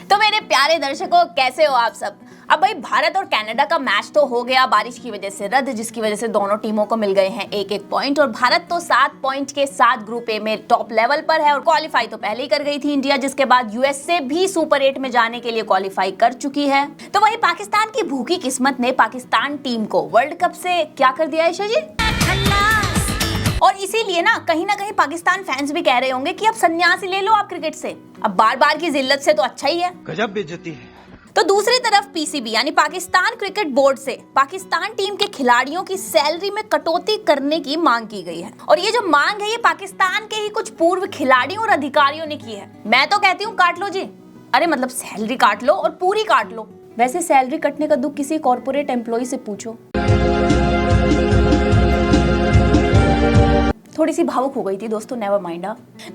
तो मेरे प्यारे दर्शकों, कैसे हो आप सब। अब भाई भारत और कनाडा का मैच तो हो गया बारिश की वजह से रद्द, जिसकी वजह से दोनों टीमों को मिल गए हैं एक एक पॉइंट। और भारत तो 7 पॉइंट के साथ ग्रुप ए में टॉप लेवल पर है और क्वालिफाई तो पहले ही कर गई थी इंडिया, जिसके बाद यूएसए भी सुपर 8 में जाने के लिए क्वालिफाई कर चुकी है। तो वही पाकिस्तान की भूखी किस्मत ने पाकिस्तान टीम को वर्ल्ड कप से क्या कर दिया ईशा जी। और इसीलिए ना कहीं पाकिस्तान फैंस भी कह रहे होंगे कि अब संन्यासी ले लो आप क्रिकेट से, अब बार बार की जिल्लत से तो अच्छा ही है। गजब बेइज्जती है। तो दूसरी तरफ पीसीबी यानी पाकिस्तान क्रिकेट बोर्ड से पाकिस्तान टीम के खिलाड़ियों की सैलरी में कटौती करने की मांग की गई है। और ये जो मांग है ये पाकिस्तान के ही कुछ पूर्व खिलाड़ियों और अधिकारियों ने की है। मैं तो कहती हूँ काट लो जी, अरे मतलब सैलरी काट लो और पूरी काट लो। वैसे सैलरी कटने का दुख किसी कॉर्पोरेट एम्प्लॉय से पूछो। थोड़ी सी भावुक हो गई थी दोस्तों, नेवर माइंड।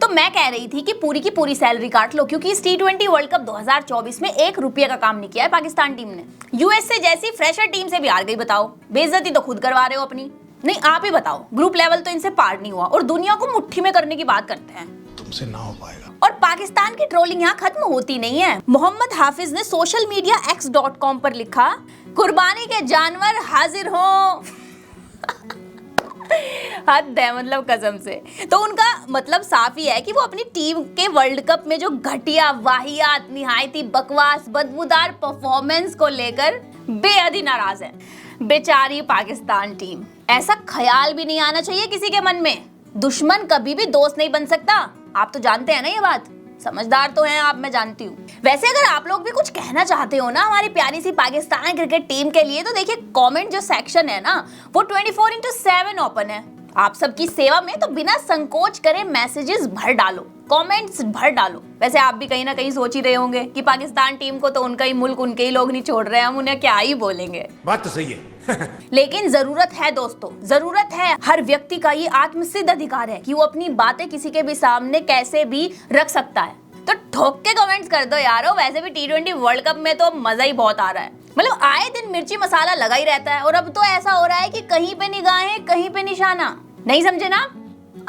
तो मैं कह रही थी कि पूरी की पूरी सैलरी काट लो, क्योंकि इस T20 वर्ल्ड कप 2024 में 1 रुपये का काम नहीं किया है पाकिस्तान टीम ने। यूएसए जैसी फ्रेशर टीम से भी हार गई, बताओ। बेइज्जती तो खुद करवा रहे हो अपनी। नहीं आप ही बताओ, ग्रुप लेवल तो इनसे पार नहीं हुआ और दुनिया को मुट्ठी में करने की बात करते हैं। तुमसे ना हो पाएगा। और पाकिस्तान की ट्रोलिंग यहाँ खत्म होती नहीं है। मोहम्मद हाफिज ने सोशल मीडिया x.com पर लिखा, कुर्बानी के जानवर हाजिर हो। हद है मतलब कसम से। तो उनका मतलब साफ ही है कि वो अपनी टीम के वर्ल्ड कप में जो घटिया वाहियात निहायती बकवास बदबूदार परफॉर्मेंस को लेकर बेहद ही नाराज है। बेचारी पाकिस्तान टीम, ऐसा ख्याल भी नहीं आना चाहिए किसी के मन में, दुश्मन कभी भी दोस्त नहीं बन सकता। आप तो जानते हैं ना ये बात, समझदार तो हैं आप, मैं जानती हूँ। वैसे अगर आप लोग भी कुछ कहना चाहते हो ना हमारी प्यारी सी पाकिस्तान क्रिकेट टीम के लिए, तो देखिए कमेंट जो सेक्शन है ना वो 24/7 ओपन है आप सबकी सेवा में। तो बिना संकोच करे मैसेजेस भर डालो, कमेंट्स भर डालो। वैसे आप भी कहीं ना कहीं सोच ही रहे होंगे कि पाकिस्तान टीम को तो उनका ही मुल्क, उनके ही लोग नहीं छोड़ रहे हैं, हम उन्हें क्या ही बोलेंगे। बात तो सही है। लेकिन जरूरत है दोस्तों, जरूरत है। हर व्यक्ति का ये आत्मसिद्ध अधिकार है कि वो अपनी बातें किसी के भी सामने कैसे भी रख सकता है। तो ठोक के कमेंट्स कर दो यारो। वैसे भी T20 वर्ल्ड कप में तो मजा ही बहुत आ रहा है, मतलब आए दिन मिर्ची मसाला लगा ही रहता है। और अब तो ऐसा हो रहा है कि कहीं पे निगाहें कहीं पे निशाना। नहीं समझे ना?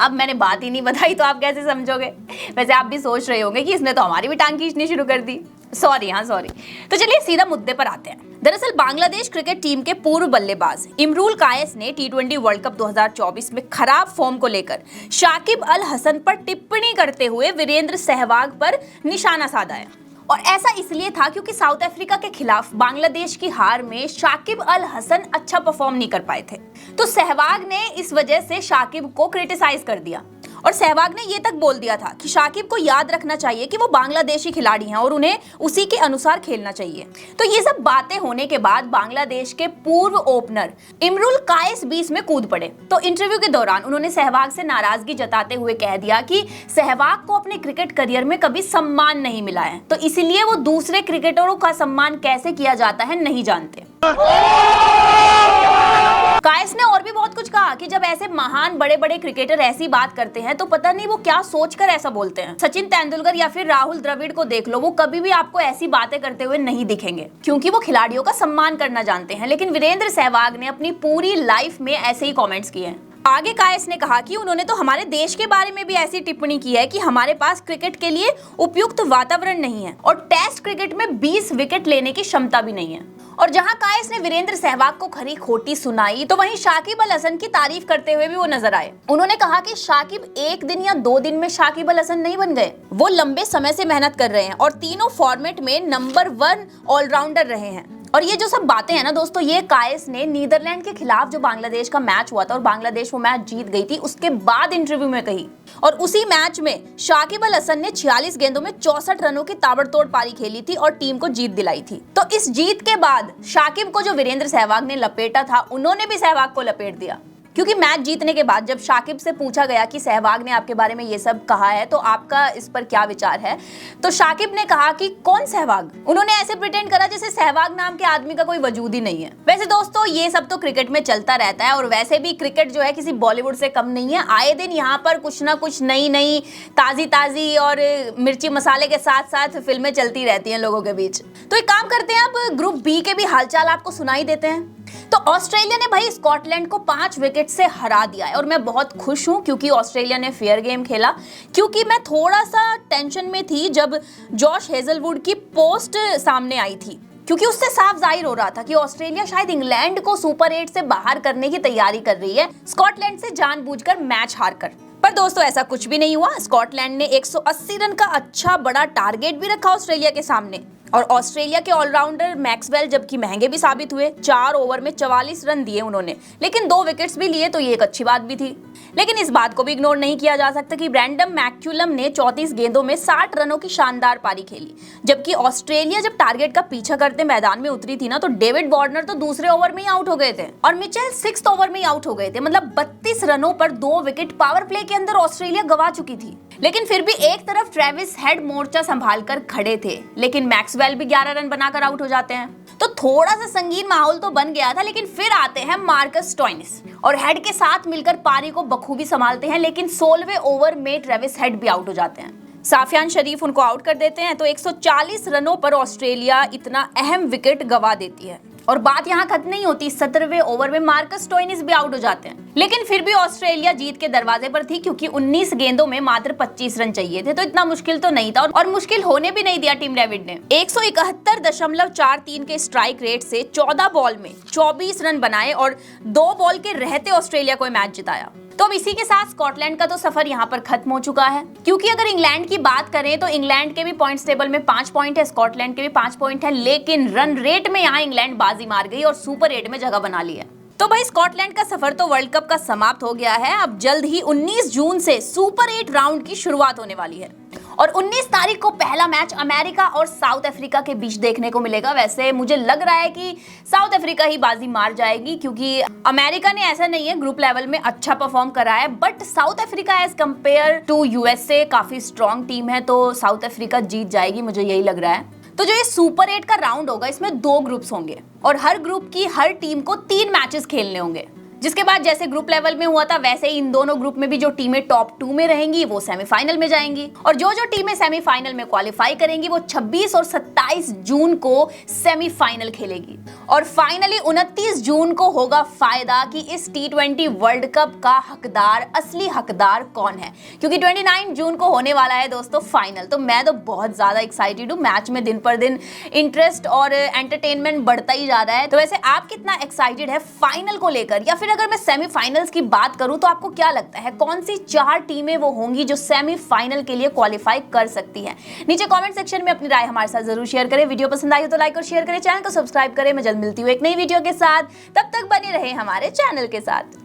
अब मैंने बात ही नहीं बताई तो आप कैसे समझोगे। वैसे आप भी सोच रहे होंगे कि इसने तो हमारी भी टांग खींचनी शुरू कर दी। सॉरी। तो चलिए सीधा मुद्दे पर आते हैं। दरअसल बांग्लादेश क्रिकेट टीम के पूर्व बल्लेबाज इमरुल कायस ने T20 वर्ल्ड कप 2024 में खराब फॉर्म को लेकर शाकिब अल हसन पर टिप्पणी करते हुए वीरेंद्र सहवाग पर निशाना साधा है। और ऐसा इसलिए था क्योंकि साउथ अफ्रीका के खिलाफ बांग्लादेश की हार में शाकिब अल हसन अच्छा परफॉर्म नहीं कर पाए थे। तो सहवाग ने इस वजह से शाकिब को क्रिटिसाइज कर दिया और सहवाग ने ये तक बोल दिया था कि शाकिब को याद रखना चाहिए कि वो बांग्लादेशी खिलाड़ी हैं और उन्हें उसी के अनुसार खेलना चाहिए। तो ये सब बातें होने के बाद बांग्लादेश के पूर्व ओपनर इमरुल कायस बीच में कूद पड़े। तो इंटरव्यू के दौरान उन्होंने सहवाग से नाराजगी जताते हुए कह दिया कि सहवाग को अपने क्रिकेट करियर में कभी सम्मान नहीं मिला है, तो इसीलिए वो दूसरे क्रिकेटरों का सम्मान कैसे किया जाता है नहीं जानते। कायस ने और भी बहुत कुछ कहा कि जब ऐसे महान बड़े बड़े क्रिकेटर ऐसी बात करते हैं तो पता नहीं वो क्या सोचकर ऐसा बोलते हैं। सचिन तेंदुलकर या फिर राहुल द्रविड़ को देख लो, वो कभी भी आपको ऐसी बातें करते हुए नहीं दिखेंगे क्योंकि वो खिलाड़ियों का सम्मान करना जानते हैं। लेकिन वीरेंद्र सहवाग ने अपनी पूरी लाइफ में ऐसे ही कमेंट्स किए हैं। आगे कायस ने कहा कि उन्होंने तो हमारे देश के बारे में भी ऐसी टिप्पणी की है कि हमारे पास क्रिकेट के लिए उपयुक्त वातावरण नहीं है और टेस्ट क्रिकेट में 20 विकेट लेने की क्षमता भी नहीं है। और जहां कायस ने वीरेंद्र सहवाग को खरी खोटी सुनाई, तो वहीं शाकिब अल हसन की तारीफ करते हुए भी वो नजर आए। उन्होंने कहा कि शाकिब 1 दिन या 2 दिन में शाकिब अल हसन नहीं बन गए, वो लंबे समय से मेहनत कर रहे हैं और तीनों फॉर्मेट में नंबर 1 ऑलराउंडर रहे हैं। और ये जो सब बातें हैं ना दोस्तों, ये कायस ने नीदरलैंड के खिलाफ जो बांग्लादेश का मैच हुआ था और बांग्लादेश वो मैच जीत गई थी उसके बाद इंटरव्यू में कही। और उसी मैच में शाकिब अल हसन ने 46 गेंदों में 64 रनों की ताबड़तोड़ पारी खेली थी और टीम को जीत दिलाई थी। तो इस जीत के बाद शाकिब को जो वीरेंद्र सहवाग ने लपेटा था, उन्होंने भी सहवाग को लपेट दिया। क्योंकि मैच जीतने के बाद जब शाकिब से पूछा गया कि सहवाग ने आपके बारे में ये सब कहा है तो आपका इस पर क्या विचार है, तो शाकिब ने कहा कि कौन सहवाग। उन्होंने ऐसे प्रिटेंड करा जैसे सहवाग नाम के आदमी का कोई वजूद ही नहीं है। वैसे दोस्तों ये सब तो क्रिकेट में चलता रहता है और वैसे भी क्रिकेट जो है किसी बॉलीवुड से कम नहीं है। आए दिन यहाँ पर कुछ ना कुछ नई ताजी और मिर्ची मसाले के साथ साथ फिल्में चलती रहती हैं लोगों के बीच। तो एक काम करते हैं, अब ग्रुप बी के भी हालचाल आपको सुनाई देते हैं। तो ऑस्ट्रेलिया ने भाई स्कॉटलैंड को 5 विकेट से हरा दिया है और मैं बहुत खुश हूं क्योंकि ऑस्ट्रेलिया ने फेयर गेम खेला। क्योंकि मैं थोड़ा सा टेंशन में थी जब जॉश हेजलवुड की पोस्ट सामने आई थी, क्योंकि उससे साफ जाहिर हो रहा था कि ऑस्ट्रेलिया शायद इंग्लैंड को सुपर 8 से बाहर करने की तैयारी कर रही है, स्कॉटलैंड से जानबूझकर मैच हारकर। पर दोस्तों ऐसा कुछ भी नहीं हुआ। स्कॉटलैंड ने 180 रन का अच्छा बड़ा टारगेट भी रखा ऑस्ट्रेलिया के सामने और ऑस्ट्रेलिया के ऑलराउंडर मैक्सवेल जबकि महंगे भी साबित हुए। 4 ओवर में 44 रन दिए उन्होंने, लेकिन 2 विकेट्स भी लिए तो ये एक अच्छी बात भी थी। लेकिन इस बात को भी इग्नोर नहीं किया जा सकता कि ब्रैंडम मैक्यूलम ने 34 गेंदों में 60 रनों की शानदार पारी खेली, जबकि ऑस्ट्रेलिया जब टारगेट का पीछा करते मैदान में उतरी थी ना तो डेविड वार्नर तो दूसरे ओवर में ही आउट हो गए थे और मिचेल 6th ओवर में ही आउट हो गए थे। मतलब 32 रनों पर 2 विकेट पावर प्ले के अंदर ऑस्ट्रेलिया गंवा चुकी थी। लेकिन फिर भी एक तरफ ट्रेविस हेड मोर्चा संभालकर खड़े थे, लेकिन मैक्सवेल भी 11 रन बनाकर आउट हो जाते हैं। तो थोड़ा सा संगीन माहौल तो बन गया था, लेकिन फिर आते हैं मार्कस स्टोइनिस और हेड के साथ मिलकर पारी को बखूबी संभालते हैं, लेकिन 16वें ओवर में ट्रेविस हेड भी आउट हो जाते हैं। साफियान शरीफ उनको आउट कर देते हैं तो 140 रनों पर ऑस्ट्रेलिया इतना अहम विकेट गंवा देती है। और बात यहाँ खत्म नहीं होती, 17वें ओवर में मार्कस स्टोइनिस भी आउट हो जाते हैं, लेकिन फिर भी ऑस्ट्रेलिया जीत के दरवाजे पर थी क्योंकि 19 गेंदों में मात्र 25 रन चाहिए थे, तो इतना मुश्किल तो नहीं था और मुश्किल होने भी नहीं दिया टीम डेविड ने। 171.43 के स्ट्राइक रेट से 14 बॉल में 24 रन बनाए और 2 बॉल के रहते ऑस्ट्रेलिया को मैच जिताया। तो अब इसी के साथ स्कॉटलैंड का तो सफर यहाँ पर खत्म हो चुका है, क्योंकि अगर इंग्लैंड की बात करें तो इंग्लैंड के भी पॉइंट्स टेबल में 5 पॉइंट है, स्कॉटलैंड के भी 5 पॉइंट है, लेकिन रन रेट में यहाँ इंग्लैंड बाजी मार गई और सुपर 8 में जगह बना ली है। तो भाई स्कॉटलैंड का सफर तो वर्ल्ड कप का समाप्त हो गया है। अब जल्द ही 19 जून से सुपर 8 राउंड की शुरुआत होने वाली है और 19 तारीख को पहला मैच अमेरिका और साउथ अफ्रीका के बीच देखने को मिलेगा। वैसे मुझे लग रहा है कि साउथ अफ्रीका ही बाजी मार जाएगी, क्योंकि अमेरिका ने ऐसा नहीं है ग्रुप लेवल में अच्छा परफॉर्म करा है, but South Africa as compare to USA काफी स्ट्रॉन्ग टीम है, तो साउथ अफ्रीका जीत जाएगी, मुझे यही लग रहा है। तो जो ये सुपर 8 का राउंड होगा इसमें 2 ग्रुप्स होंगे और हर ग्रुप की हर टीम को 3 मैचेस खेलने होंगे, जिसके बाद जैसे ग्रुप लेवल में हुआ था वैसे ही इन दोनों ग्रुप में भी जो टीमें टॉप 2 में रहेंगी वो सेमीफाइनल में जाएंगी और जो जो टीमें सेमीफाइनल में क्वालिफाई करेंगी वो 26 और 27 जून को सेमीफाइनल खेलेगी और फाइनली 29 जून को होगा फायदा कि इस T20 वर्ल्ड कप का हकदार, असली हकदार कौन है, क्योंकि 29 जून को होने वाला है दोस्तों फाइनल। तो मैं तो बहुत ज्यादा एक्साइटेड हूँ, मैच में दिन पर दिन इंटरेस्ट और एंटरटेनमेंट बढ़ता ही जा रहा है। तो वैसे आप कितना एक्साइटेड है फाइनल को लेकर, या फिर अगर मैं सेमीफाइनल्स की बात करूं तो आपको क्या लगता है कौन सी 4 टीमें वो होंगी जो सेमीफाइनल के लिए क्वालिफाई कर सकती हैं? नीचे कमेंट सेक्शन में अपनी राय हमारे साथ जरूर शेयर करें। वीडियो पसंद आई हो तो लाइक और शेयर करें, चैनल को सब्सक्राइब करें। मैं जल्द मिलती हूँ एक नई वीडियो के साथ, तब तक बने रहे हमारे चैनल के साथ।